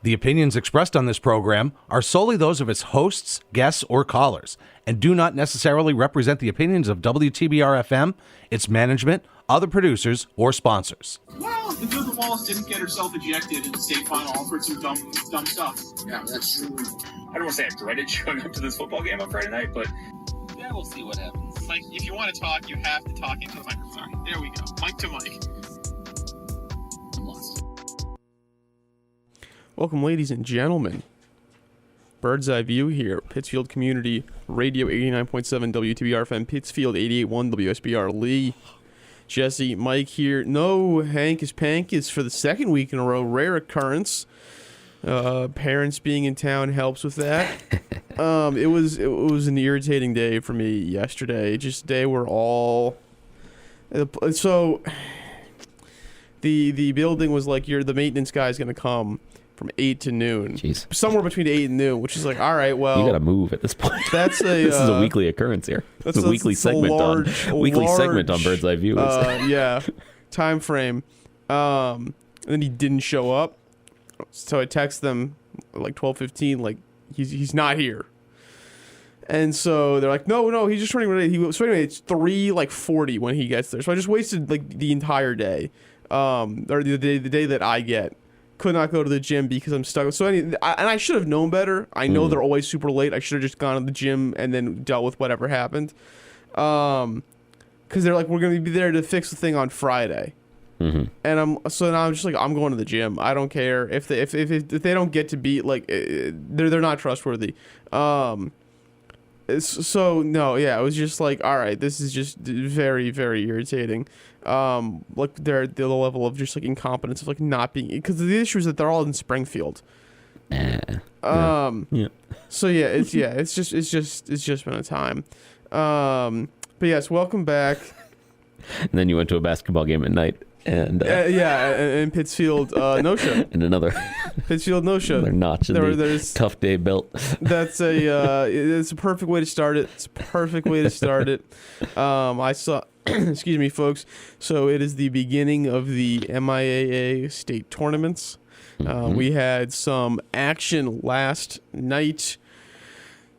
The opinions expressed on this program are solely those of its hosts, guests, or callers, and do not necessarily represent the opinions of WTBR-FM, its management, other producers, or sponsors. Well, the Google Wallace didn't get herself ejected in the state final all for some dumb stuff. Yeah, that's true. I don't want to say I dreaded showing up to this football game on Friday night, but yeah, we'll see what happens. like, if you want to talk, you have to talk into the microphone. There we go. Mic to mic. I'm lost. Welcome, ladies and gentlemen. Bird's Eye View here. Pittsfield Community Radio 89.7 WTBR-FM, Pittsfield 88.1 WSBR Lee. Jesse, Mike here. No Hankus Pankus for the second week in a row. Rare occurrence. Parents being in town helps with that. It was an irritating day for me yesterday. Just a day where all... So, the building was like, the maintenance guy's going to come from 8 to noon. Jeez. Somewhere between 8 and noon, which is like, all right, well... You got to move at this point. This is a weekly occurrence here. It's a weekly segment on Bird's Eye View. Yeah, time frame. And then he didn't show up. So I text them like 12:15, like, he's not here. And so they're like, no, he's just running late. So anyway, it's 3:40 when he gets there. So I just wasted like the entire day, or the day that I get. Could not go to the gym because I'm stuck. So and I should have known better. I know they're always super late. I should have just gone to the gym and then dealt with whatever happened. Because they're like, we're going to be there to fix the thing on Friday. Mm-hmm. And now I'm just like, I'm going to the gym. I don't care if they don't get to be like, they're not trustworthy. So no, yeah, it was just like, all right, this is just very, very irritating. Like the level of just like incompetence of like not being, because the issue is that they're all in Springfield. Yeah. So it's just been a time. But yes, welcome back. And then you went to a basketball game at night. And and Pittsfield no show. And another Pittsfield no show. Another notch in the tough day belt. That's it's a perfect way to start it. I saw excuse me, folks. So it is the beginning of the MIAA state tournaments. We had some action last night.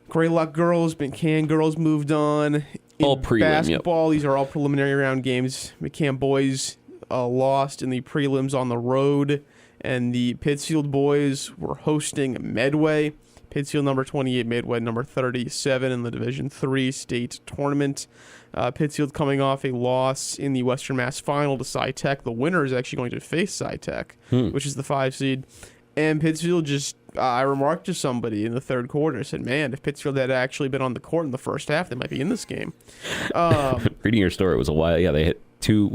Greylock girls, McCann girls moved on. All prelim, basketball, These are all preliminary round games. McCann boys lost in the prelims on the road, and the Pittsfield boys were hosting Medway. Pittsfield number 28, Medway number 37 in the Division III state tournament. Pittsfield coming off a loss in the Western Mass final to Cy-Tech. The winner is actually going to face Cy-Tech, which is the 5 seed. And Pittsfield just, I remarked to somebody in the third quarter, I said, man, if Pittsfield had actually been on the court in the first half, they might be in this game. Reading your story, it was a while. Yeah, they hit two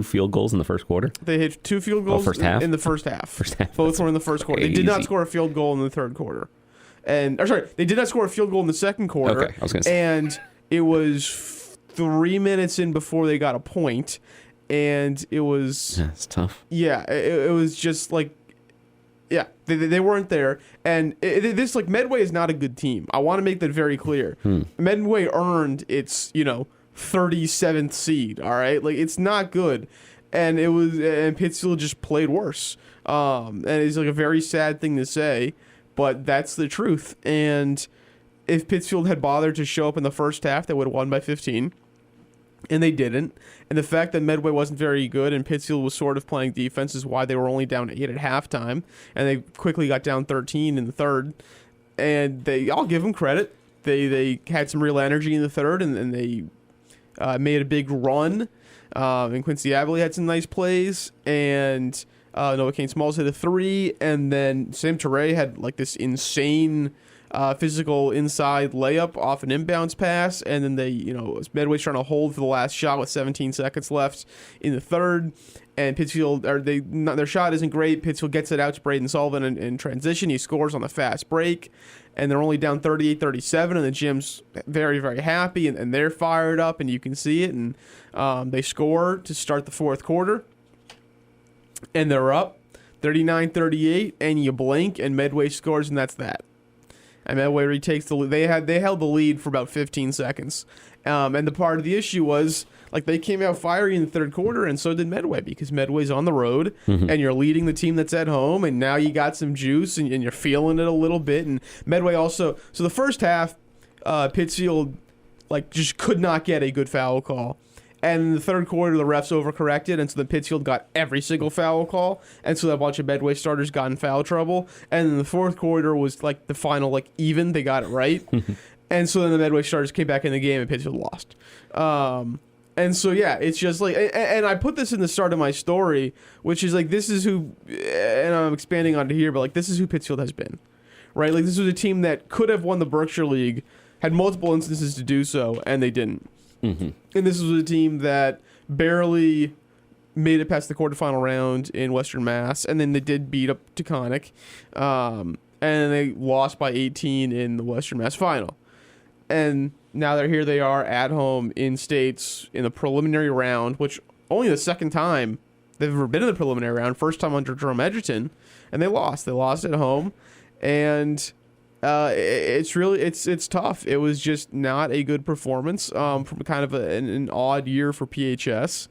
field goals in the first quarter? They hit 2 field goals in the first half. Both were in the first quarter. They did not score a field goal in the third quarter. They did not score a field goal in the second quarter. Okay, I was going to say. And it was 3 minutes in before they got a point. And it was... Yeah, it's tough. Yeah, it was just like... Yeah, they weren't there. And this, like, Medway is not a good team. I want to make that very clear. Medway earned its, 37th seed, all right? Like, it's not good. And Pittsfield just played worse. And it's, like, a very sad thing to say, but that's the truth. And if Pittsfield had bothered to show up in the first half, they would have won by 15. And they didn't. And the fact that Medway wasn't very good and Pittsfield was sort of playing defense is why they were only down 8 at halftime. And they quickly got down 13 in the third. And I'll give them credit. They had some real energy in the third, and they made a big run. And Quincy Abilene had some nice plays. And Noah Kane Smalls hit a 3. And then Sam Teray had like this insane... physical inside layup off an inbounds pass, and then Medway's trying to hold for the last shot with 17 seconds left in the third, and Pittsfield, their shot isn't great. Pittsfield gets it out to Braden Sullivan in transition. He scores on the fast break, and they're only down 38-37, and the gym's very, very happy, and they're fired up, and you can see it, and they score to start the fourth quarter, and they're up 39-38, and you blink, and Medway scores, and that's that. and Medway retakes the lead. They held the lead for about 15 seconds, and the part of the issue was like they came out fiery in the third quarter, and so did Medway, because Medway's on the road, and you're leading the team that's at home, and now you got some juice, and you're feeling it a little bit. And Medway also, so the first half, Pittsfield like just could not get a good foul call. And in the third quarter, the refs overcorrected, and so then Pittsfield got every single foul call, and so a bunch of Medway starters got in foul trouble. And then the fourth quarter was like the final, like even, they got it right. And so then the Medway starters came back in the game, and Pittsfield lost. And so, yeah, it's just like, and I put this in the start of my story, which is like, this is who, and I'm expanding onto here, but like, this is who Pittsfield has been, right? Like, this was a team that could have won the Berkshire League, had multiple instances to do so, and they didn't. And this was a team that barely made it past the quarterfinal round in Western Mass, and then they did beat up Taconic, and they lost by 18 in the Western Mass final. And now here they are at home in states in the preliminary round, which only the second time they've ever been in the preliminary round, first time under Jerome Edgerton, and they lost. They lost at home, and it's really it's tough. It was just not a good performance from kind of an odd year for PHS.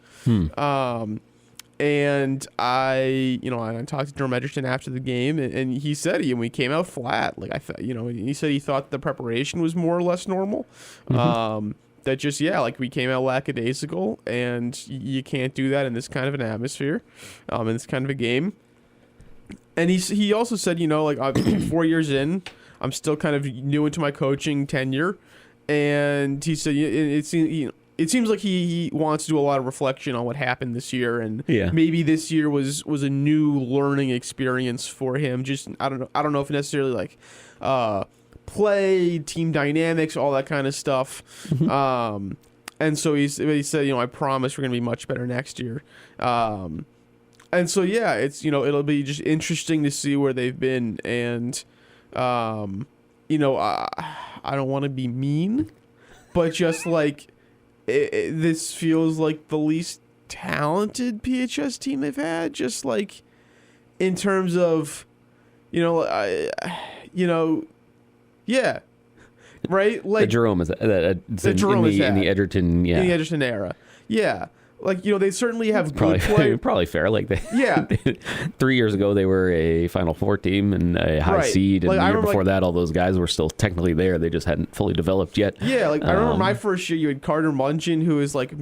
And I talked to Jerome Edgerton after the game, and he said we came out flat. Like he said he thought the preparation was more or less normal. That just like we came out lackadaisical, and you can't do that in this kind of an atmosphere, in this kind of a game. And he also said, I'm 4 years in, I'm still kind of new into my coaching tenure, and he said it seems like he wants to do a lot of reflection on what happened this year, and maybe this year was a new learning experience for him. Just I don't know if necessarily like play, team dynamics, all that kind of stuff. And so he said, I promise we're gonna be much better next year. And so it's it'll be just interesting to see where they've been, and I don't want to be mean, but just like this feels like the least talented PHS team they've had, just like in terms of right, like the Jerome is the Jerome in the Edgerton in the Edgerton era, like they certainly have good play. Probably fair. Like 3 years ago they were a Final Four team and a high seed, and the year before that all those guys were still technically there. They just hadn't fully developed yet. I remember my first year. You had Carter Munchin, who is like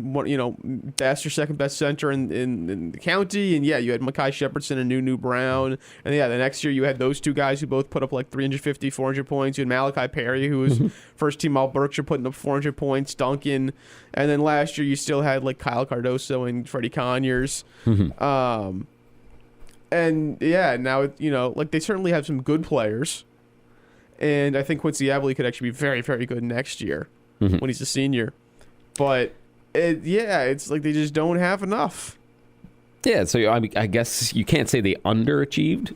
best or second best center in the county, and you had Makai Shepardson and Nunu Brown, and the next year you had those two guys who both put up like 350, 400 points. You had Malachi Perry, who was first team All Berkshire, putting up 400 points. Duncan, and then last year you still had like Kyle Cardoso and Freddie Conyers. And now like they certainly have some good players, and I think Quincy Abley could actually be very, very good next year when he's a senior. But it's like they just don't have enough. So I guess you can't say they underachieved.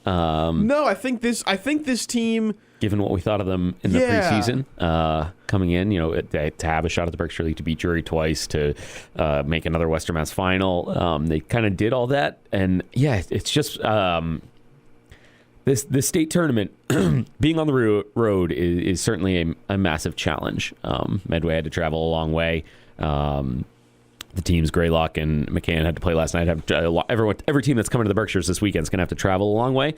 No, I think this team, given what we thought of them in the preseason, coming in, to have a shot at the Berkshire League, to beat Drury twice, to make another Western Mass final, they kind of did all that, and it's just this state tournament being on the road is certainly a massive challenge. Medway had to travel a long way. The teams, Greylock and McCann, had to play last night. Every team that's coming to the Berkshires this weekend is going to have to travel a long way.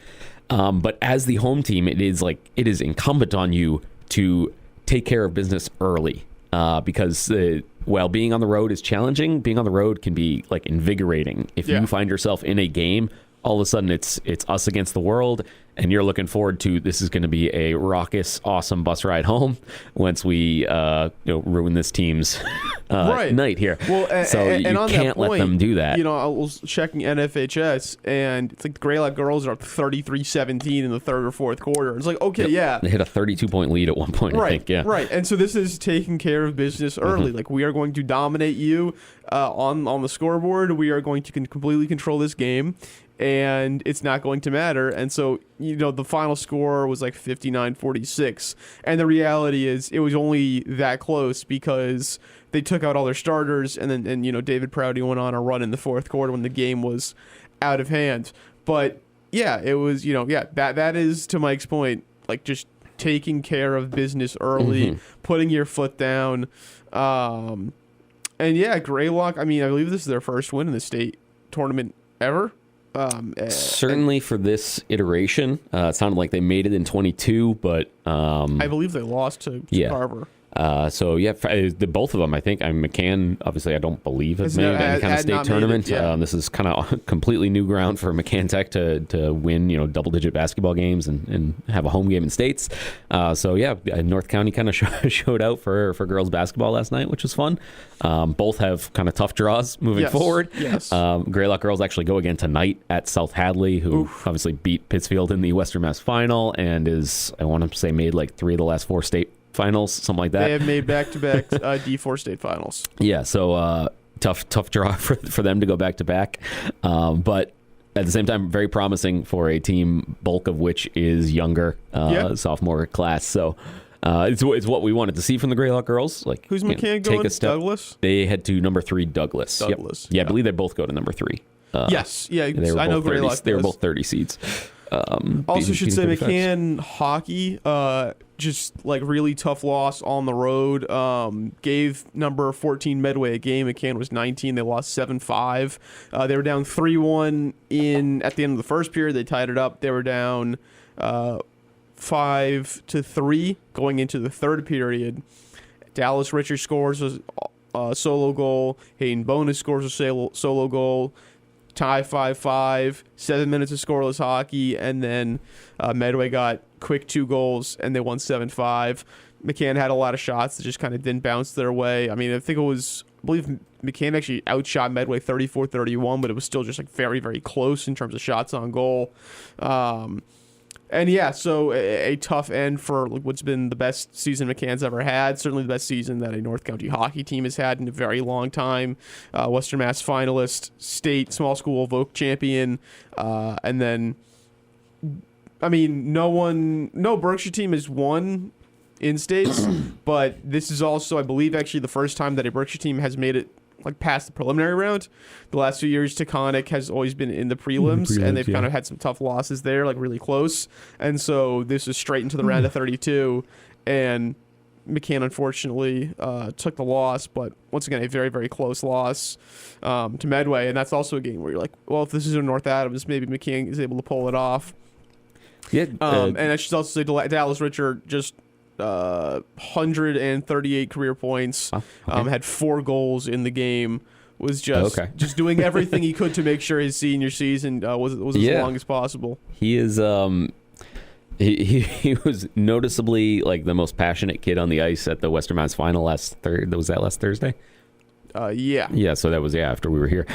But as the home team, it is incumbent on you to take care of business early, because while being on the road is challenging, being on the road can be like invigorating. If you find yourself in a game, all of a sudden it's us against the world, and you're looking forward to, this is going to be a raucous, awesome bus ride home once we ruin this team's night here. Well, so you can't let them do that. I was checking NFHS, and it's like the Greylock girls are 33-17 in the third or fourth quarter. It's like, okay, they hit a 32-point lead at one point, I think. Right. And so this is taking care of business early. Like, we are going to dominate you on the scoreboard. We are going to completely control this game, and it's not going to matter. And so, the final score was like 59-46. And the reality is it was only that close because they took out all their starters, and then David Prouty went on a run in the fourth quarter when the game was out of hand. But it was, that is, to Mike's point, like, just taking care of business early, putting your foot down. And yeah, Greylock, I mean, I believe this is their first win in the state tournament ever. Certainly for this iteration. It sounded like they made it in 22, but I believe they lost to Carver. So yeah, both of them, I think. McCann, obviously, I don't believe has made any kind of state tournament. This is kind of completely new ground for McCann Tech to win, double-digit basketball games and have a home game in states. So yeah, North County kind of showed out for girls basketball last night, which was fun. Both have kind of tough draws moving forward. Yes. Greylock girls actually go again tonight at South Hadley, who obviously beat Pittsfield in the Western Mass final and is, I want to say, made like 3 of the last 4 state finals, something like that. They have made back-to-back D4 state finals. Yeah, so tough draw for them to go back-to-back. But at the same time, very promising for a team, bulk of which is younger, sophomore class. So it's what we wanted to see from the Greylock girls. Like, who's McCann going? Take a step. Douglas? They head to number 3, Douglas. Yep. Yeah, I believe they both go to number 3. Yes, yeah, I know Greylock. They were both 30 seeds. Also should say McCann hockey, just like really tough loss on the road. Gave number 14 Medway a game. McCann was 19. They lost 7-5. They were down 3-1 at the end of the first period. They tied it up. They were down 5-3 going into the third period. Dallas Richards scores a solo goal. Hayden Bonus scores a solo goal. Tie 5-5, 7 minutes of scoreless hockey, and then Medway got quick 2 goals, and they won 7-5. McCann had a lot of shots that just kind of didn't bounce their way. I mean, I believe McCann actually outshot Medway 34-31, but it was still just like very, very close in terms of shots on goal. And yeah, so a tough end for what's been the best season McCann's ever had. Certainly the best season that a North County hockey team has had in a very long time. Western Mass finalist, state small school Voc champion, and then, I mean, no Berkshire team has won in states, but this is also, I believe, actually the first time that a Berkshire team has made it past the preliminary round. The last few years, Taconic has always been in the prelims, and they've kind of had some tough losses there, really close. And so this is straight into the round of 32, and McCann unfortunately took the loss, but once again, a very, very close loss to Medway. And that's also a game where you're like, well, if this is in North Adams, maybe McCann is able to pull it off. Yeah. And I should also say Dallas Richard just 138 career points, had 4 goals in the game, was just doing everything he could to make sure his senior season was as long as possible. He is he was noticeably like the most passionate kid on the ice at the Western Mass final last Thursday? Yeah, so that was after we were here.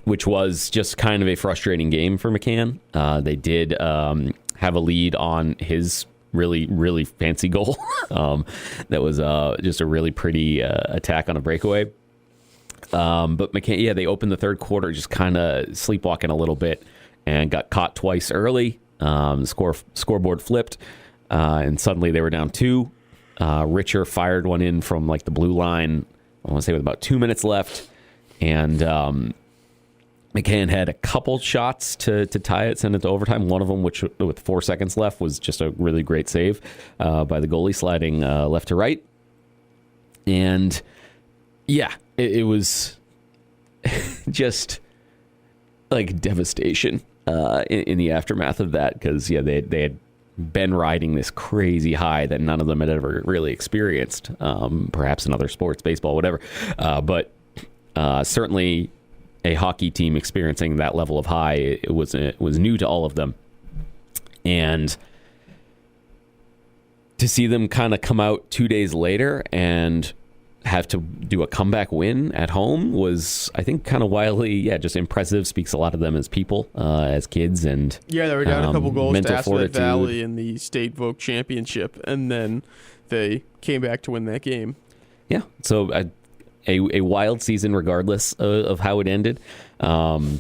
Which was just kind of a frustrating game for McCann. They did have a lead on his really, really fancy goal. That was just a really pretty attack on a breakaway. But McCann, they opened the third quarter just kind of sleepwalking a little bit and got caught twice early. Scoreboard flipped, and suddenly they were down 2. Richer fired one in from the blue line, I want to say with about 2 minutes left, and McCann had a couple shots to tie it, send it to overtime. One of them, which with 4 seconds left, was just a really great save by the goalie, sliding left to right. And yeah, it was just devastation in the aftermath of that, because they had been riding this crazy high that none of them had ever really experienced, perhaps in other sports, baseball, whatever. But certainly a hockey team experiencing that level of high, it was new to all of them. And to see them kind of come out 2 days later and have to do a comeback win at home was, I think, kind of wildly, just impressive. Speaks a lot of them as people, as kids, and they were down a couple goals to Aspet Valley in the state Voc championship, and then they came back to win that game. Yeah, so a wild season regardless of how it ended. I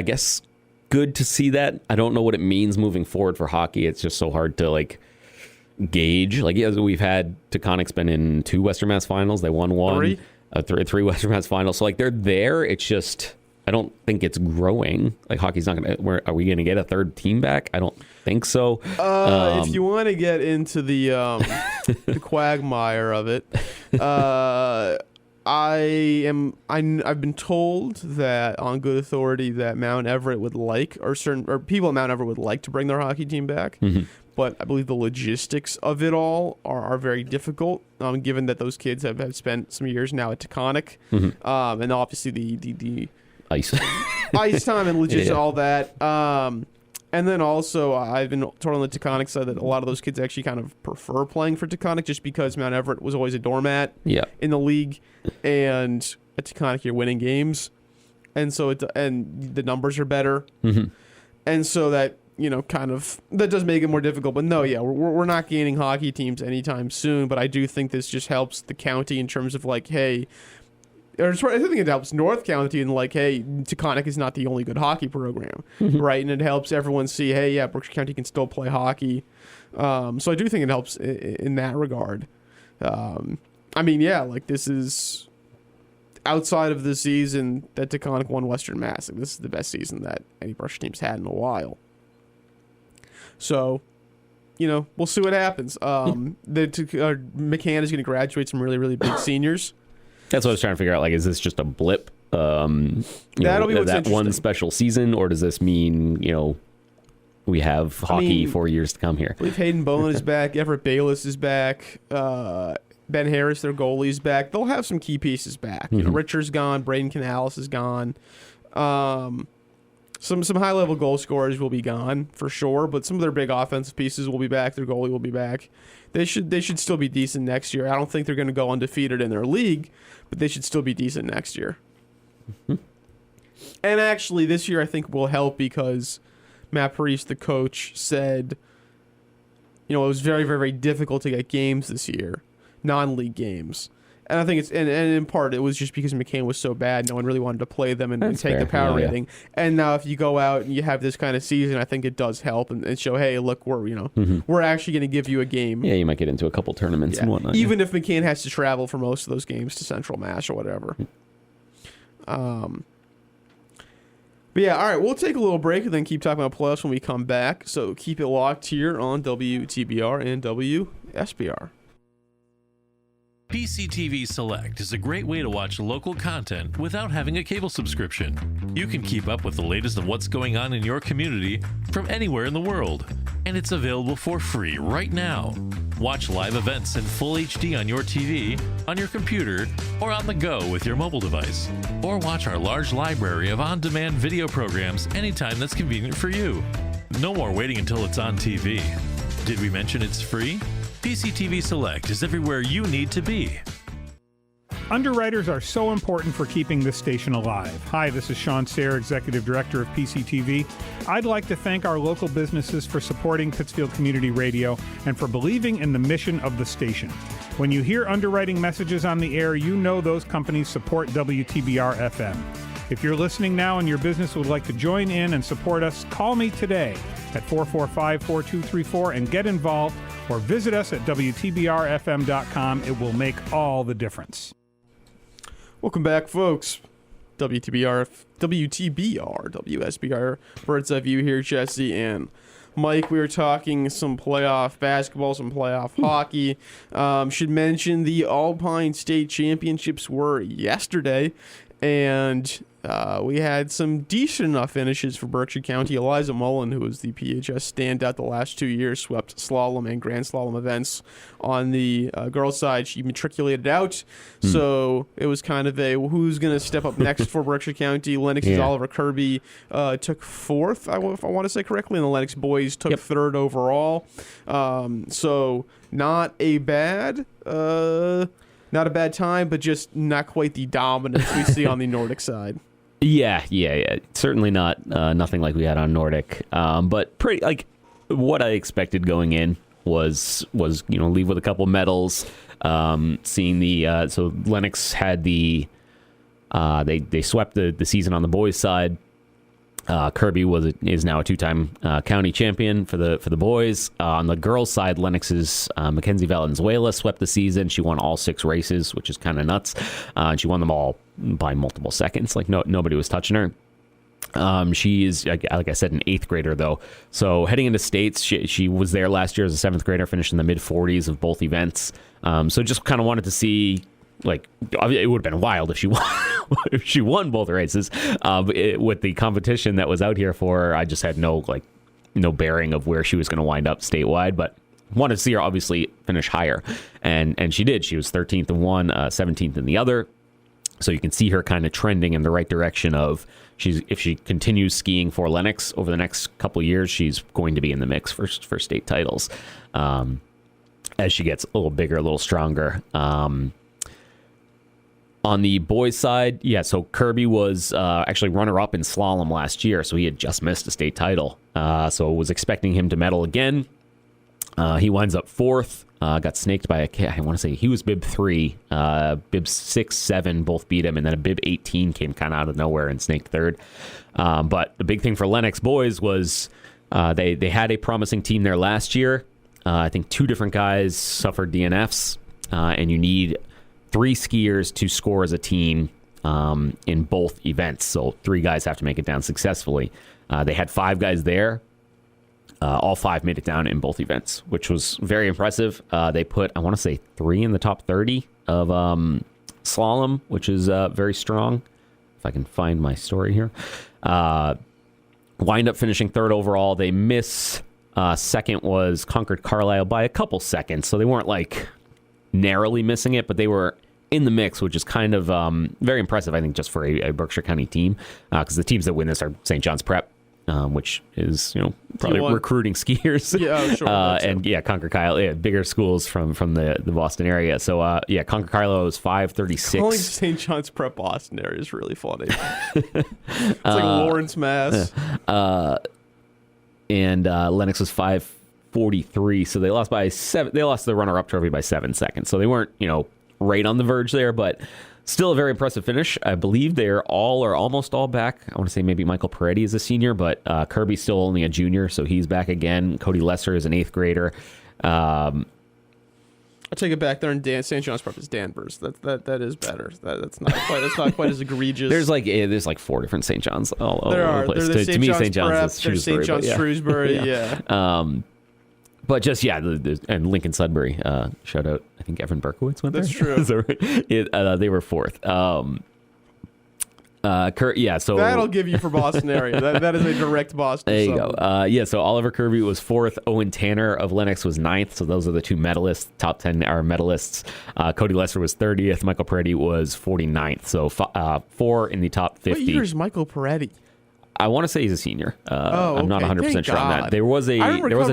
guess good to see that. I don't know what it means moving forward for hockey. It's just so hard to gauge. We've had Taconic's been in 2 Western Mass finals. They won 1. 3 Western Mass finals. So they're there. It's just I don't think it's growing. Like hockey's not going to. Are we going to get a third team back? I don't think so. If you want to get into the the quagmire of it, I've been told that on good authority that Mount Everett would like, or people at Mount Everett would like to bring their hockey team back. Mm-hmm. But I believe the logistics of it all are very difficult, given that those kids have spent some years now at Taconic, and obviously the Ice. ice time and logistics, all that. And then also, I've been told on the Taconic side that a lot of those kids actually kind of prefer playing for Taconic just because Mount Everett was always a doormat in the league, and at Taconic you're winning games, and so and the numbers are better, and so that kind of that does make it more difficult. But no, we're not gaining hockey teams anytime soon. But I do think this just helps the county in terms of like, hey. I think it helps North County in like, hey, Taconic is not the only good hockey program, right? And it helps everyone see, hey, yeah, Berkshire County can still play hockey. So I do think it helps in that regard. I mean, yeah, like this is outside of the season that Taconic won Western Mass. Like, this is the best season that any Berkshire team's had in a while. So, we'll see what happens. McCann is going to graduate some really, really big seniors. That's what I was trying to figure out. Like, is this just a blip? That'll be what's that one special season, or does this mean we have hockey for years to come here? I believe Hayden Bowen is back. Everett Bayless is back. Ben Harris, their goalie, is back. They'll have some key pieces back. Richard's gone. Braden Canales is gone. Some high level goal scorers will be gone for sure, but some of their big offensive pieces will be back. Their goalie will be back. They should still be decent next year. I don't think they're going to go undefeated in their league, but they should still be decent next year. And actually, this year I think will help because Matt Parise, the coach, said, it was very, very, very difficult to get games this year, non-league games. And I think and in part it was just because McCain was so bad, no one really wanted to play them and take the power rating. And now if you go out and you have this kind of season, I think it does help and show, hey, look, we're actually going to give you a game. Yeah, you might get into a couple tournaments and whatnot. Even if McCain has to travel for most of those games to Central Mass or whatever. But yeah, all right, we'll take a little break and then keep talking about playoffs when we come back. So keep it locked here on WTBR and WSBR. PCTV Select is a great way to watch local content without having a cable subscription. You can keep up with the latest of what's going on in your community from anywhere in the world, and it's available for free right now. Watch live events in full HD on your TV, on your computer, or on the go with your mobile device. Or watch our large library of on-demand video programs anytime that's convenient for you. No more waiting until it's on TV. Did we mention it's free? PCTV Select is everywhere you need to be. Underwriters are so important for keeping this station alive. Hi, this is Sean Sayre, Executive Director of PCTV. I'd like to thank our local businesses for supporting Pittsfield Community Radio and for believing in the mission of the station. When you hear underwriting messages on the air, you know those companies support WTBR-FM. If you're listening now and your business would like to join in and support us, call me today at 445-4234 and get involved, or visit us at WTBRFM.com. It will make all the difference. Welcome back, folks. WTBR, WSBR, Bird's Eye View here, Jesse and Mike. We were talking some playoff basketball, some playoff hockey. Should mention the Alpine State Championships were yesterday, and we had some decent enough finishes for Berkshire County. Eliza Mullen, who was the PHS standout the last 2 years, swept slalom and grand slalom events. On the girls' side, she matriculated out. So it was kind of a who's going to step up next for Berkshire County. Lennox's Oliver Kirby took fourth, if I want to say correctly, and the Lennox boys took third overall. So not a bad time, but just not quite the dominance we see on the Nordic side. Yeah. Certainly not nothing like we had on Nordic, but pretty like what I expected going in was leave with a couple medals. Seeing the so Lennox had the they swept the season on the boys' side. Kirby is now a two-time county champion for the boys. On the girls' side, Lennox's Mackenzie Valenzuela swept the season. She won all 6 races, which is kind of nuts. And she won them all by multiple seconds. Like nobody was touching her. She is, like I said, an 8th grader, though. So heading into states, she was there last year as a 7th grader, finished in the mid-40s of both events. So just kind of wanted to see, like, it would have been wild if she won, if she won both races. With the competition that was out here for her, I just had no bearing of where she was going to wind up statewide, but wanted to see her obviously finish higher. And she did. She was 13th in one, 17th in the other. So you can see her kind of trending in the right direction of if she continues skiing for Lennox over the next couple of years, she's going to be in the mix for state titles as she gets a little bigger, a little stronger. On the boys' side, so Kirby was actually runner-up in slalom last year, so he had just missed a state title. So was expecting him to medal again. He winds up 4th. Got snaked by I want to say he was bib 3, bib 6, 7 both beat him, and then a bib 18 came kind of out of nowhere and snaked 3rd. But the big thing for Lennox boys was they had a promising team there last year. I think 2 different guys suffered DNFs, and you need 3 skiers to score as a team in both events. So 3 guys have to make it down successfully. They had 5 guys there. All 5 made it down in both events, which was very impressive. They put, I want to say, 3 in the top 30 of slalom, which is very strong. If I can find my story here. Wind up finishing 3rd overall. They miss 2nd was Concord Carlisle by a couple seconds. So they weren't like narrowly missing it, but they were in the mix, which is kind of very impressive, I think, just for a Berkshire County team. Because the teams that win this are St. John's Prep, which is, probably T1. Recruiting skiers. Yeah, sure. And Concord Carlisle, bigger schools from the Boston area. So, Concord Carlisle was 5:36. Calling St. John's Prep Boston area is really funny. It's like Lawrence, Mass. And Lennox was 5:43. So they lost by 7. They lost the runner-up trophy by 7 seconds. So they weren't, right on the verge there, but still a very impressive finish. I believe they're all or almost all back. I want to say maybe Michael Peretti is a senior, but Kirby's still only a junior, so he's back again. Cody Lesser is an 8th grader. I'll take it back there, and St. John's Prep is Danvers. That is better. That's not quite as egregious. There's like 4 different St. John's all over the place. There's To me, St. John's Prep, is there's Shrewsbury. St. John's Shrewsbury, yeah. But just, and Lincoln Sudbury, shout out, I think Evan Berkowitz went there. That's true. So, they were 4th. So that'll give you for Boston area. That is a direct Boston. There you go. So Oliver Kirby was 4th. Owen Tanner of Lennox was 9th. So those are the 2 medalists. Top 10 are medalists. Cody Lesser was 30th. Michael Peretti was 49th. So 4 in the top 50. What year is Michael Peretti? I want to say he's a senior. Okay. I'm not 100% sure on that. There was a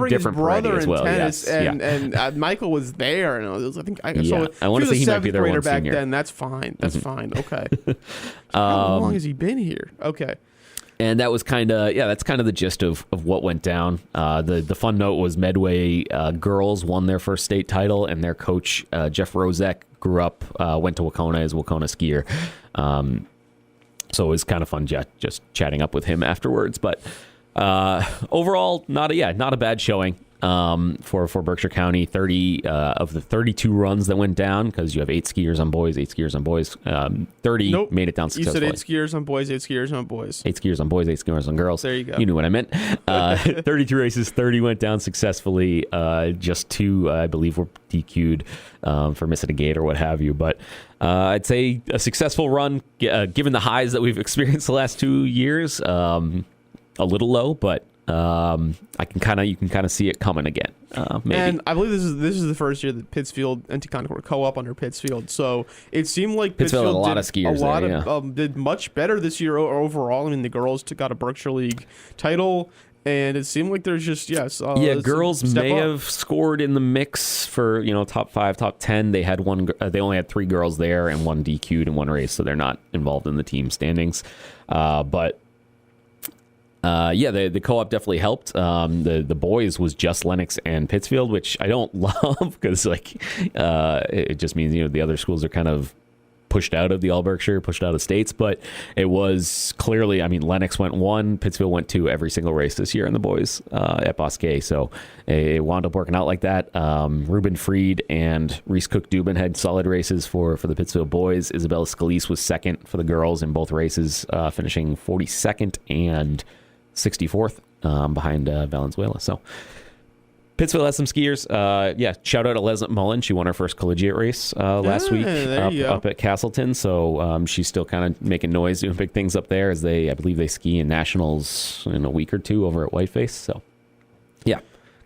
different brother Peretti as well. Tennis, Yes. and Michael was there, and I want to say he might be their one back senior. then. That's fine. That's fine. Okay. How long has he been here? Okay. And that was that's kind of the gist of what went down. The fun note was Medway girls won their first state title, and their coach, Jeff Rozek, grew up, went to Wacona as a Wacona skier. So it was kind of fun just chatting up with him afterwards. But overall, not a bad showing for Berkshire County. 30 of the 32 runs that went down, because you have 8 skiers on boys, 30 made it down successfully. You said 8 skiers on boys, 8 skiers on boys. 8 skiers on boys, 8 skiers on girls. There you go. You knew what I meant. 32 races, 30 went down successfully. Just 2, I believe, were DQ'd for missing a gate or what have you. But I'd say a successful run, given the highs that we've experienced the last 2 years. A little low, but you can kind of see it coming again. Maybe. And I believe this is the first year that Pittsfield and Ticonderoga were co-op under Pittsfield. So it seemed like Pittsfield had a lot did of skiers did much better this year overall. I mean, the girls got a Berkshire League title. And it seemed like there's just girls may have scored in the mix for top 5, top 10. They had one. They only had 3 girls there, and 1 DQ'd in 1 race, so they're not involved in the team standings. But the co-op definitely helped. The boys was just Lennox and Pittsfield, which I don't love because it just means the other schools are kind of pushed out of the All Berkshire, pushed out of states, but it was clearly, I mean, Lennox went 1, Pittsfield went 2 every single race this year in the boys at Bosquet. So it wound up working out like that. Ruben Freed and Reese Cook-Dubin had solid races for the Pittsfield boys. Isabella Scalise was second for the girls in both races, finishing 42nd and 64th behind Valenzuela. So Pittsfield has some skiers. Shout out to Leslie Mullen. She won her first collegiate race last week up at Castleton. So she's still kind of making noise, doing big things up there as I believe they ski in nationals in a week or two over at Whiteface. So yeah,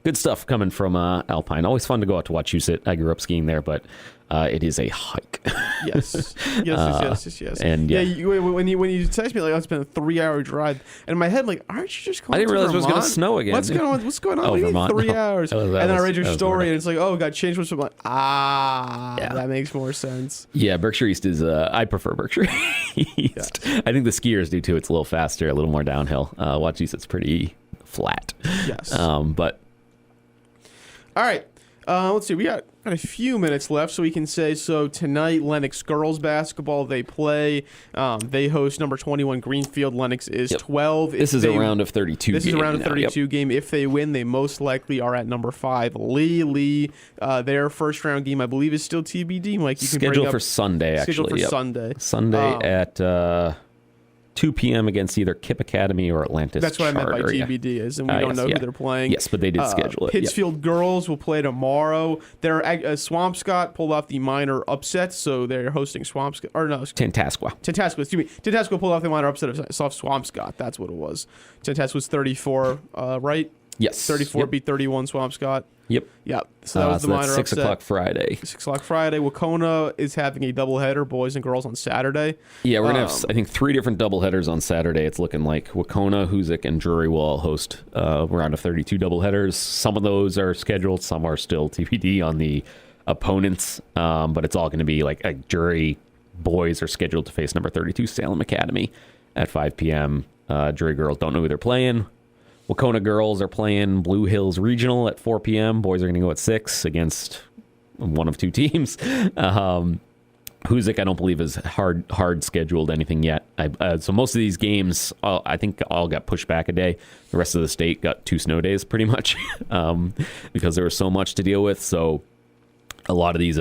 good stuff coming from Alpine. Always fun to go out to Wachusett. I grew up skiing there, but it is a hike. Yes. And when you text me, like, it's been a 3-hour drive, and in my head, like, aren't you just going? I didn't to realize Vermont? it was going to snow again. What's going on? Oh, We need Vermont? 3 No. hours. That And then I was- read your that was story, Nordic. and it's like, oh, got changed. I'm like, that makes more sense. Yeah, Berkshire East is. I prefer Berkshire East. Yes. I think the skiers do too. It's a little faster, a little more downhill. Wachusett's pretty flat. Yes. But all right. Let's see. We got a few minutes left, so we can say, so tonight, Lennox girls basketball, they play. They host number 21 Greenfield. Lennox is 12. This is a round of 32 This game is a round of now. 32 game. If they win, they most likely are at number 5. Lee, their first round game, I believe, is still TBD. Mike, you can bring Scheduled up for Sunday, actually. scheduled for Yep. Sunday. Sunday at 2 p.m. against either Kip Academy or Atlantis. That's what I meant by Charter, yeah. TBD is, and we don't know who they're playing. Yes, but they did schedule it. Pittsfield girls will play tomorrow. They're Swampscott pulled off the minor upset, so they're hosting Swampscott. Or no, Tantasqua. Excuse me. Tantasqua pulled off the minor upset of Swampscott. That's what it was. Tantasqua's 34, right? Yes. 34 beat 31 Swampscott. Yep. Yep. So that was the minor that's 6 upset. o'clock Friday. 6 o'clock Friday. Wacona is having a doubleheader, boys and girls, on Saturday. Yeah, we're going to have, I think, 3 different doubleheaders on Saturday. It's looking like Wacona, Hoosick, and Drury will all host a round of 32 doubleheaders. Some of those are scheduled. Some are still TBD on the opponents. But it's all going to be like Drury boys are scheduled to face number 32 Salem Academy at 5 p.m. Drury girls don't know who they're playing. Wacona girls are playing Blue Hills Regional at 4 p.m. Boys are going to go at 6 against one of 2 teams. Hoosick, I don't believe, is hard scheduled anything yet. So most of these games, I think, all got pushed back a day. The rest of the state got 2 snow days, pretty much, because there was so much to deal with. So a lot of these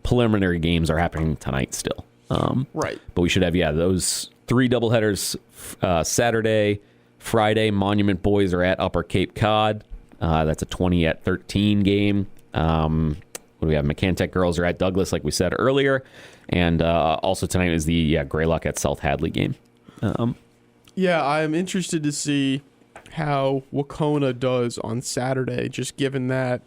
preliminary games are happening tonight still. Right. But we should have, those 3 doubleheaders Saturday. Friday, Monument boys are at Upper Cape Cod. That's a 20-13 game. What do we have? McCantech girls are at Douglas, like we said earlier. And also tonight is the Greylock at South Hadley game. I'm interested to see how Wacona does on Saturday, just given that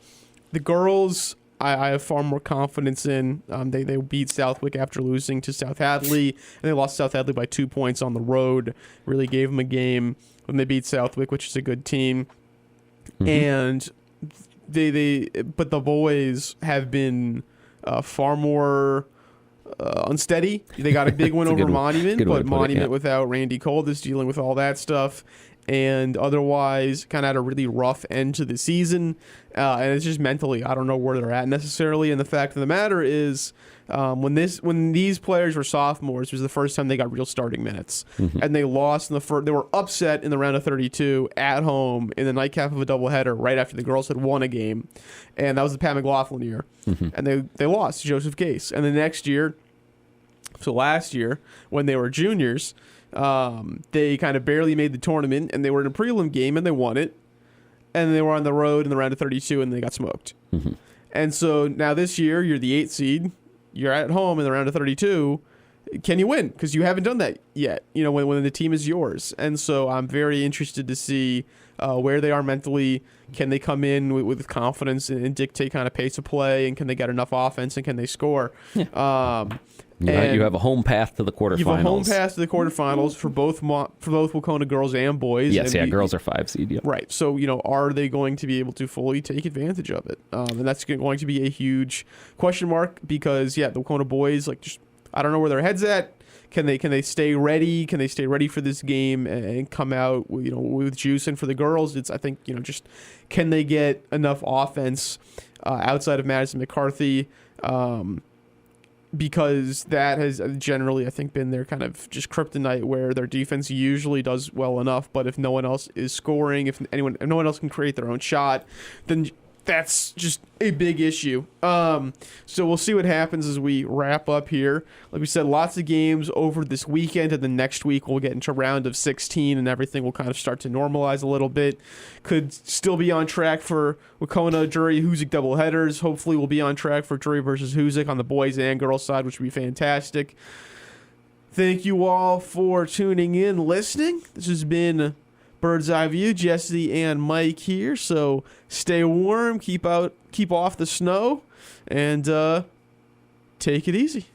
the girls I have far more confidence in. They beat Southwick after losing to South Hadley, and they lost South Hadley by 2 points on the road. Really gave them a game when they beat Southwick, which is a good team. Mm-hmm. And but the boys have been far more unsteady. They got a big win over Monument, but Monument without Randy Cole is dealing with all that stuff. And otherwise, kind of had a really rough end to the season. And it's just mentally, I don't know where they're at necessarily. And the fact of the matter is, when these players were sophomores, it was the first time they got real starting minutes. Mm-hmm. And they lost in the first. They were upset in the round of 32 at home in the nightcap of a doubleheader right after the girls had won a game. And that was the Pat McLaughlin year. Mm-hmm. And they lost to Joseph Gase. And the next year, so last year, when they were juniors, they kind of barely made the tournament, and they were in a prelim game, and they won it. And they were on the road in the round of 32, and they got smoked. Mm-hmm. And so now this year, you're the 8th seed. You're at home in the round of 32. Can you win? Because you haven't done that yet, when the team is yours. And so I'm very interested to see where they are mentally. Can they come in with confidence and dictate kind of pace of play? And can they get enough offense? And can they score? Yeah. You have a home path to the quarterfinals. You have a home path to the quarterfinals for both Wacona girls and boys. Yes, girls are 5 seed. Yep. Right. So, are they going to be able to fully take advantage of it? And that's going to be a huge question mark because, the Wacona boys, I don't know where their head's at. Can they stay ready? Can they stay ready for this game and come out, with juice? And for the girls, it's, I think, just can they get enough offense outside of Madison McCarthy? because that has generally, I think, been their kind of just kryptonite, where their defense usually does well enough, but if no one else is scoring, if no one else can create their own shot, then that's just a big issue. So we'll see what happens as we wrap up here. Like we said, lots of games over this weekend, and then next week we'll get into round of 16, and everything will kind of start to normalize a little bit. Could still be on track for Wacona, Drury, Hoosick doubleheaders. Hopefully we'll be on track for Drury versus Hoosick on the boys and girls side, which would be fantastic. Thank you all for tuning in, listening. This has been Bird's Eye View. Jesse and Mike here, so stay warm, keep off the snow, and take it easy.